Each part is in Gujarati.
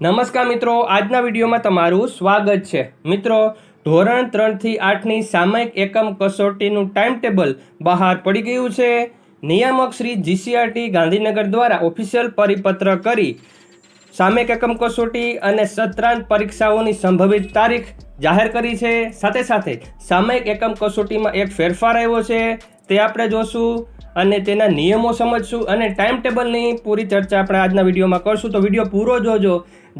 નમસ્કાર મિત્રો, આજના વિડીયોમાં તમારું સ્વાગત છે। મિત્રો, ધોરણ 3 થી 8ની સામયિક એકમ કસોટીનું ટાઈમ ટેબલ બહાર પડી ગયું છે। નિયામક શ્રી જીસીઆરટી ગાંધીનગર દ્વારા ઓફિશિયલ પરિપત્ર કરી સામયિક એકમ કસોટી અને સત્રાંત પરીક્ષાઓની સંભવિત તારીખ જાહેર કરી છે। સાથે સાથે સામયિક એકમ કસોટીમાં એક ફેરફાર આવ્યો છે, તે આપણે જોશું અને તેના નિયમો સમજશું અને ટાઈમ ટેબલની પૂરી ચર્ચા આપણે આજના વિડીયોમાં કરશું। તો વિડીયો પૂરો જોજો,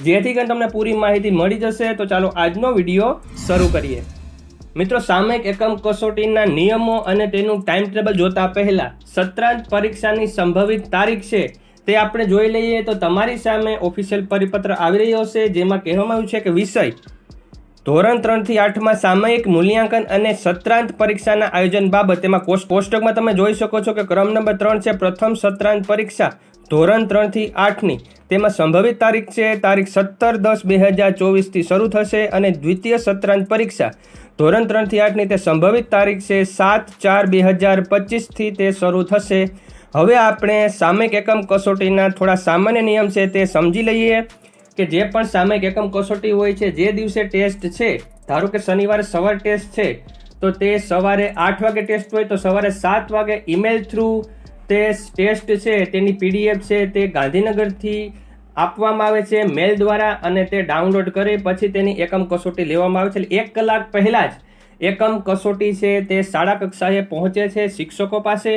જેથી કરીને તમને પૂરી માહિતી મળી જશે। તો ચાલો આજનો વિડીયો શરૂ કરીએ। મિત્રો, સામયિક એકમ કસોટીના નિયમો અને તેનું ટાઈમ ટેબલ જોતા પહેલા સત્રાંત પરીક્ષાની સંભવિત તારીખ છે તે આપણે જોઈ લઈએ। તો તમારી સામે ઓફિશિયલ પરિપત્ર આવી રહ્યો છે, જેમાં કહેવામાં આવ્યું છે કે વિષય ધોરણ 3 થી 8માં સામયિક મૂલ્યાંકન અને સત્રાંત પરીક્ષાના આયોજન બાબત। તેમાં કોષ્ટકમાં તમે જોઈ શકો છો કે ક્રમ નંબર 3 છે પ્રથમ સત્રાંત પરીક્ષા ધોરણ 3 થી 8ની। તેમાં સંભવિત તારીખ છે તારીખ 17/10/2024થી શરૂ થશે અને દ્વિતીય સત્રાંત પરીક્ષા ધોરણ 3 થી 8ની તે સંભવિત તારીખ છે 7/4/2025થી તે શરૂ થશે। હવે આપણે સામયિક એકમ કસોટીના થોડા સામાન્ય નિયમ છે તે સમજી લઈએ કે જે પણ સામયિક એકમ કસોટી હોય છે, જે દિવસે ટેસ્ટ છે, ધારો કે શનિવારે સવાર ટેસ્ટ છે તો તે સવારે 8 વાગે ટેસ્ટ હોય તો સવારે 7 વાગે ઈમેલ થ્રુ તે ટેસ્ટ છે તેની પીડીએફ છે તે ગાંધીનગરથી આપવામાં આવે છે મેલ દ્વારા, અને તે ડાઉનલોડ કરી પછી તેની એકમ કસોટી લેવામાં આવે છે। 1 કલાક પહેલાં જ એકમ કસોટી છે તે શાળા કક્ષાએ પહોંચે છે શિક્ષકો પાસે।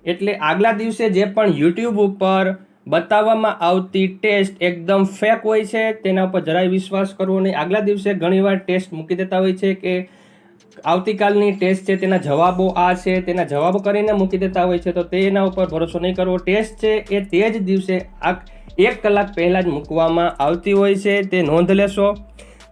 એટલે આગલા દિવસે જે પણ યુટ્યુબ ઉપર બતાવવામાં આવતી ટેસ્ટ એકદમ ફેક હોય છે, તેના ઉપર જરાય વિશ્વાસ કરવો નહીં। આગલા દિવસે ઘણીવાર ટેસ્ટ મૂકી દેતા હોય છે કે આવતીકાલની ટેસ્ટ છે તેના જવાબો આ છે, તેના જવાબો કરીને મૂકી દેતા હોય છે, તો તેના ઉપર ભરોસો નહીં કરવો। ટેસ્ટ છે એ તે જ દિવસે 1 કલાક પહેલાં જ મૂકવામાં આવતી હોય છે, તે નોંધ લેશો।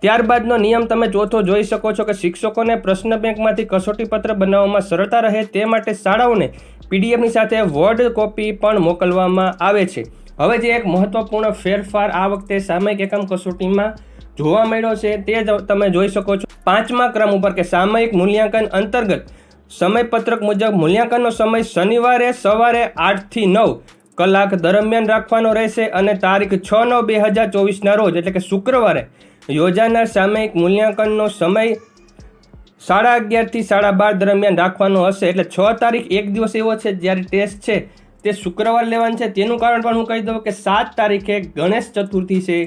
ત્યારબાદનો નિયમ તમે ચોથો જોઈ શકો છો કે શિક્ષકોને પ્રશ્ન બેંકમાંથી કસોટી પત્ર બનાવવામાં સરળતા રહે તે માટે શાળાઓને પીડીએફની સાથે વર્ડ કોપી પણ મોકલવામાં આવે છે। હવે જે એક મહત્વપૂર્ણ ફેરફાર આ વખતે સામયિક એકમ કસોટીમાં જોવા મળ્યો છે તે તમે જોઈ શકો છો 5મા ક્રમ ઉપર કે સામયિક મૂલ્યાંકન અંતર્ગત સમયપત્રક મુજબ મૂલ્યાંકનનો સમય શનિવારે સવારે 8 થી 9 કલાક દરમિયાન રાખવાનો રહેશે અને તારીખ 6/9/2024ના રોજ એટલે કે શુક્રવારે યોજાનાર સામયિક મૂલ્યાંકનનો સમય 11:30 થી 12:30 દરમિયાન રાખવાનો હશે। એટલે 6 તારીખ એક દિવસ એવો છે જ્યારે ટેસ્ટ છે તે શુક્રવાર લેવાનું છે। તેનું કારણ પણ હું કહી દઉં કે 7 તારીખે ગણેશ ચતુર્થી છે,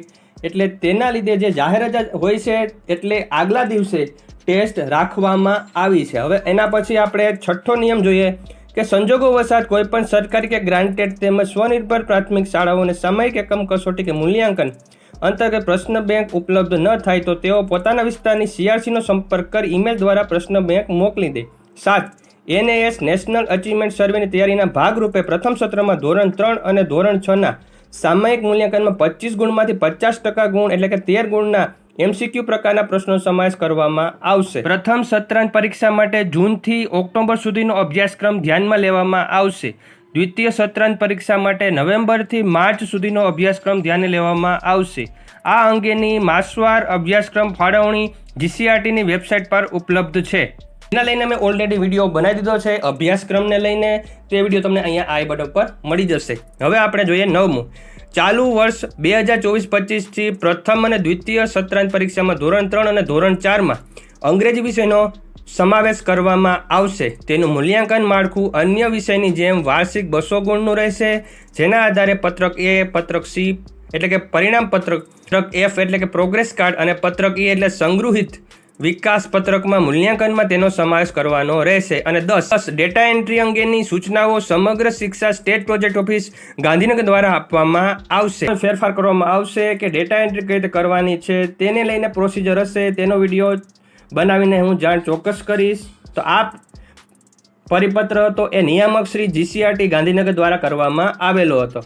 એટલે તેના લીધે જે જાહેર રજા હોય છે એટલે આગલા દિવસે ટેસ્ટ રાખવામાં આવી છે। હવે એના પછી આપણે છઠ્ઠો નિયમ જોઈએ કે સંજોગો વસાત કોઈપણ સરકારી કે ગ્રાન્ટેડ તેમજ સ્વનિર્ભર પ્રાથમિક શાળાઓને સામયિક એકમ કસોટી કે મૂલ્યાંકન અંતર્ગત પ્રશ્ન બેંક ઉપલબ્ધ ન થાય તો તેઓ પોતાના વિસ્તારની સીઆરસીનો સંપર્ક કરી ઈમેલ દ્વારા પ્રશ્ન બેંક મોકલી દે। 7. NAS નેશનલ અચીવમેન્ટ સર્વેની તૈયારીના ભાગરૂપે પ્રથમ સત્રમાં ધોરણ 3 અને ધોરણ 6ના સામયિક મૂલ્યાંકનમાં 25 ગુણમાંથી 50% ગુણ એટલે કે 13 ગુણના MCQ પ્રકારના પ્રશ્નો સમાવેશ કરવામાં આવશે। પ્રથમ સત્રાંત પરીક્ષા માટે જૂનથી ઓક્ટોબર સુધીનો અભ્યાસક્રમ ધ્યાનમાં લેવામાં આવશે। દ્વિતીય સત્રાંત પરીક્ષા માટે નવેમ્બરથી માર્ચ સુધીનો અભ્યાસક્રમ ધ્યાને લેવામાં આવશે। આ અંગેની માસવાર અભ્યાસક્રમ ફાળવણી જીસીઆરટીની વેબસાઇટ પર ઉપલબ્ધ છે। એના લઈને મેં ઓલરેડી વિડીયો બનાવી દીધો છે અભ્યાસક્રમને લઈને, તે વિડીયો તમને અહીંયા આઈ બટન પર મળી જશે। હવે આપણે જોઈએ 9મું। ચાલુ વર્ષ 2024-25થી પ્રથમ અને દ્વિતીય સત્રાંત પરીક્ષામાં ધોરણ 3 અને ધોરણ 4માં અંગ્રેજી વિષયનો સમાવેશ કરવામાં આવશે। તેનું મૂલ્યાંકન માળખું અન્ય વિષયની જેમ વાર્ષિક 200 ગુણનું રહેશે, જેના આધારે પત્રક A, પત્રક C એટલે કે પરિણામ પત્રક, પત્રક F એટલે કે પ્રોગ્રેસ કાર્ડ અને પત્રક E એટલે સંગૃહિત વિકાસ પત્રકમાં મૂલ્યાંકનમાં તેનો સમાવેશ કરવાનો રહેશે। અને 10 ડેટા એન્ટ્રી અંગેની સૂચનાઓ સમગ્ર શિક્ષા સ્ટેટ પ્રોજેક્ટ ઓફિસ ગાંધીનગર દ્વારા આપવામાં આવશે। ફેરફાર કરવામાં આવશે કે ડેટા એન્ટ્રી કઈ રીતે કરવાની છે તેને લઈને પ્રોસિજર હશે, તેનો વિડીયો બનાવીને હું જાણ ચોક્કસ કરીશ। તો આ પરિપત્ર હતો એ નિયામક શ્રી જીસીઆરટી ગાંધીનગર દ્વારા કરવામાં આવેલો હતો।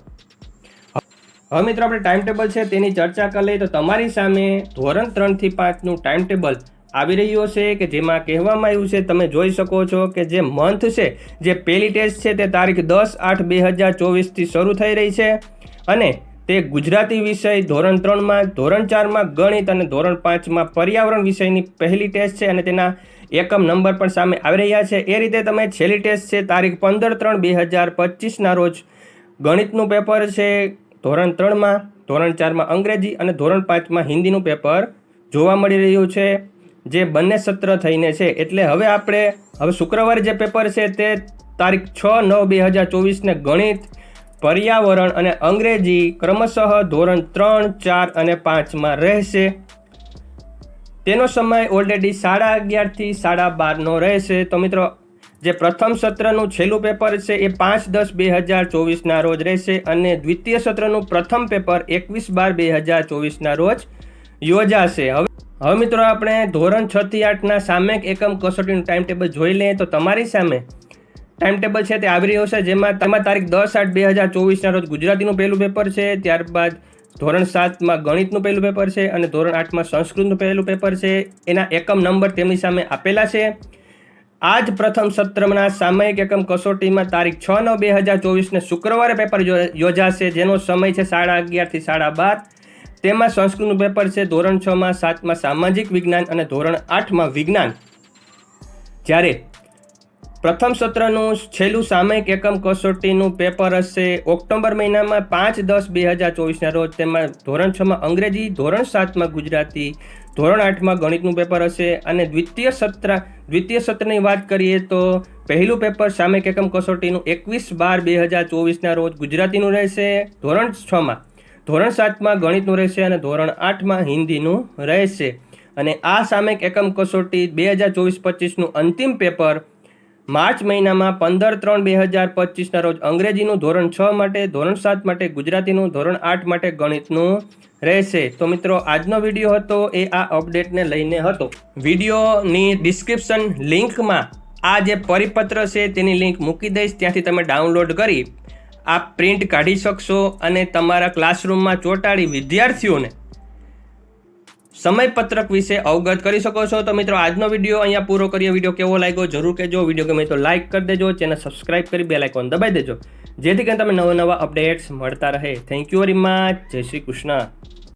હવે મિત્રો, આપણે ટાઈમ ટેબલ છે તેની ચર્ચા કરી લઈએ। તો તમારી સામે ધોરણ 3 થી 5નું ટાઈમ ટેબલ આવી રહ્યો છે કે જેમાં કહેવામાં આવ્યું છે, તમે જોઈ શકો છો કે જે મંથ છે, જે પહેલી ટેસ્ટ છે તે તારીખ 10/8/2024થી શરૂ થઈ રહી છે અને તે ગુજરાતી વિષય ધોરણ 3માં, ધોરણ 4માં ગણિત અને ધોરણ 5માં પર્યાવરણ વિષયની પહેલી ટેસ્ટ છે અને તેના એકમ નંબર પણ સામે આવી રહ્યા છે। એ રીતે તમે છેલ્લી ટેસ્ટ છે તારીખ 15/3/2025ના રોજ ગણિતનું પેપર છે ધોરણ 3માં, ધોરણ 4માં અંગ્રેજી અને ધોરણ 5માં હિન્દીનું પેપર જોવા મળી રહ્યું છે, જે બંને સત્ર થઈને છે. એટલે હવે શુક્રવારે જે પેપર છે તે તારીખ 6/9/2024ને ગણિત, પર્યાવરણ અને અંગ્રેજી ક્રમશઃ ધોરણ 3, 4 અને 5માં રહેશે. તેનો સમય ઓલરેડી 11:30 થી 12:30નો રહેશે. તો મિત્રો, જે પ્રથમ સત્રનું છેલ્લું પેપર છે એ 5/10/2024ના રોજ રહેશે અને દ્વિતીય સત્રનું પ્રથમ પેપર 21/12/2024ના રોજ યોજાશે. હવે મિત્રો, આપણે ધોરણ 6 થી 8ના સામયિક એકમ કસોટીનું ટાઈમ ટેબલ જોઈ લઈએ. તો તમારી સામે ટાઈમ ટેબલ છે તે આવી રહ્યું છે, જેમાં તારીખ 10/8/2024ના રોજ ગુજરાતીનું પહેલું પેપર છે, ત્યારબાદ ધોરણ 7માં ગણિતનું પહેલું પેપર છે અને ધોરણ 8માં સંસ્કૃતનું પહેલું પેપર છે. એના એકમ નંબર તેમની સામે આપેલા છે. આ જ પ્રથમ સત્રના સામયિક એકમ કસોટીમાં તારીખ 6/9/2024ને શુક્રવારે પેપર યોજાશે, જેનો સમય છે 11:30 થી 12:30. તેમાં સંસ્કૃતનું પેપર છે ધોરણ 6માં, 7માં સામાજિક વિજ્ઞાન અને ધોરણ 8માં વિજ્ઞાન. જ્યારે પ્રથમ સત્રનું છેલ્લું સામયિક એકમ કસોટીનું પેપર હશે ઓક્ટોબર મહિનામાં 5/10/2024ના રોજ. તેમાં ધોરણ 6માં અંગ્રેજી, ધોરણ 7માં ગુજરાતી, ધોરણ 8માં ગણિતનું પેપર હશે. અને દ્વિતીય સત્રની વાત કરીએ તો પહેલું પેપર સામયિક એકમ કસોટીનું 21/12/2024ના રોજ ગુજરાતીનું રહેશે, ધોરણ 6માં, ધોરણ 7માં ગણિતનું રહેશે અને ધોરણ 8માં હિન્દીનું રહેશે. અને આ સામયિક એકમ કસોટી 2024-25નું અંતિમ પેપર માર્ચ મહિનામાં 15/3/2025ના રોજ અંગ્રેજીનું ધોરણ 6 માટે, ધોરણ 7 માટે ગુજરાતીનું, ધોરણ 8 માટે ગણિતનું રહેશે. તો મિત્રો, આજનો વિડીયો હતો એ આ અપડેટને લઈને હતો. વિડીયોની ડિસ્ક્રિપ્શન લિંકમાં આ જે પરિપત્ર છે તેની લિંક મૂકી દઈશ, ત્યાંથી તમે ડાઉનલોડ કરી આ પ્રિન્ટ કાઢી શકશો અને તમારા ક્લાસરૂમમાં ચોંટાડી વિદ્યાર્થીઓને સમયપત્રક વિશે અવગત કરી શકો છો. તો મિત્રો, આજનો વિડીયો અહીંયા પૂરો કરીએ. વિડીયો કેવો લાગ્યો જરૂર કહેજો. વિડીયો ગમે તો લાઇક કરી દેજો, ચેનલ સબસ્ક્રાઇબ કરી બેલ આઇકોન દબાવી દેજો, જેથી કરીને તમે નવા અપડેટ્સ મળતા રહે. Thank you very much. જય શ્રી કૃષ્ણ.